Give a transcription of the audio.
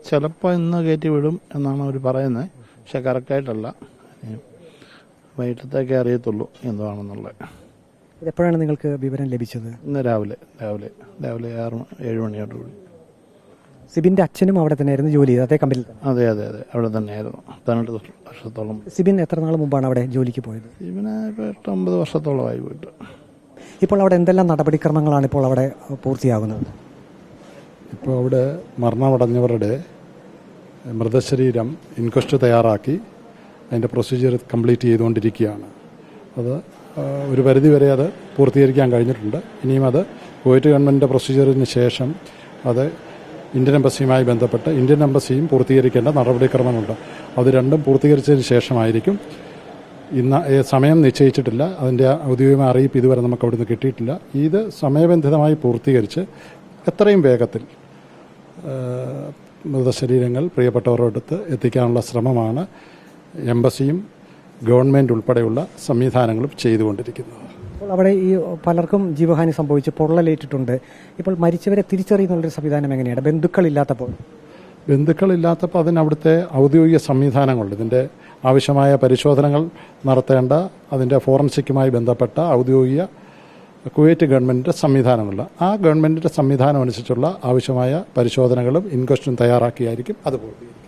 ചിലപ്പോൾ ഇന്ന് കയറ്റി വിടും എന്നാണ് അവർ പറയുന്നത്. പക്ഷെ കറക്റ്റായിട്ടല്ല. വൈകിട്ടത്തേക്കേ അറിയത്തുള്ളൂ എന്താണെന്നുള്ളത്. എപ്പോഴാണ് നിങ്ങൾക്ക് വിവരം ലഭിച്ചത്? ഇന്ന് രാവിലെ 6-7 മണിയോടുകൂടി. സിബിന്റെ അച്ഛനും അവിടെ തന്നെയായിരുന്നു ജോലി ചെയ്തത്, അതേ കമ്പനിയിൽ? അതെ, അവിടെ തന്നെയായിരുന്നു. 18 വർഷത്തോളം. സിബിൻ എത്ര നാൾ മുമ്പാണ് അവിടെ ജോലിക്ക് പോയത്? സിബിന് ഇപ്പോൾ 8-9 വർഷത്തോളമായി പോയിട്ട്. ഇപ്പോൾ അവിടെ എന്തെല്ലാം നടപടിക്രമങ്ങളാണ് ഇപ്പോൾ അവിടെ പൂർത്തിയാകുന്നത്? ഇപ്പോൾ അവിടെ മരണമടഞ്ഞവരുടെ മൃതശരീരം ഇൻക്വസ്റ്റ് തയ്യാറാക്കി അതിൻ്റെ പ്രൊസീജിയർ കംപ്ലീറ്റ് ചെയ്തുകൊണ്ടിരിക്കുകയാണ്. അത് ഒരു പരിധിവരെ അത് പൂർത്തീകരിക്കാൻ കഴിഞ്ഞിട്ടുണ്ട്. ഇനിയും അത് കുവൈറ്റ് ഗവൺമെൻറ്റിൻ്റെ പ്രൊസീജിയറിന് ശേഷം അത് ഇന്ത്യൻ എംബസിയുമായി ബന്ധപ്പെട്ട് ഇന്ത്യൻ എംബസിയും പൂർത്തീകരിക്കേണ്ട നടപടിക്രമമുണ്ട്. അത് രണ്ടും പൂർത്തീകരിച്ചതിന് ശേഷമായിരിക്കും. ഇന്ന് സമയം നിശ്ചയിച്ചിട്ടില്ല. അതിൻ്റെ ഔദ്യോഗികമായ അറിയിപ്പ് ഇതുവരെ നമുക്ക് അവിടുന്ന് കിട്ടിയിട്ടില്ല. ഇത് സമയബന്ധിതമായി പൂർത്തീകരിച്ച് എത്രയും വേഗത്തിൽ മൃതശരീരങ്ങൾ പ്രിയപ്പെട്ടവരുടെ അടുത്ത് എത്തിക്കാനുള്ള ശ്രമമാണ് എംബസിയും ഗവൺമെൻറ് ഉൾപ്പെടെയുള്ള സംവിധാനങ്ങളും ചെയ്തുകൊണ്ടിരിക്കുന്നത്. ഇപ്പോൾ അവിടെ ഈ പലർക്കും ജീവഹാനി സംഭവിച്ച് പൊള്ളലേറ്റിട്ടുണ്ട്. ഇപ്പോൾ മരിച്ചവരെ തിരിച്ചറിയുന്നുള്ളൊരു സംവിധാനം എങ്ങനെയാണ് ബന്ധുക്കളില്ലാത്തപ്പോൾ? ബന്ധുക്കളില്ലാത്തപ്പോൾ അതിനവിടുത്തെ ഔദ്യോഗിക സംവിധാനങ്ങളുണ്ട്. ഇതിൻ്റെ ആവശ്യമായ പരിശോധനകൾ നടത്തേണ്ട അതിൻ്റെ ഫോറൻസിക്കുമായി ബന്ധപ്പെട്ട ഔദ്യോഗിക കുവൈറ്റ് ഗവൺമെൻറ്റിൻ്റെ സംവിധാനങ്ങളുണ്ട്. ആ ഗവൺമെൻറ്റിൻ്റെ സംവിധാനം അനുസരിച്ചുള്ള ആവശ്യമായ പരിശോധനകളും ഇൻക്വസ്റ്റും തയ്യാറാക്കിയായിരിക്കും അത് പൂർത്തീകരിക്കും.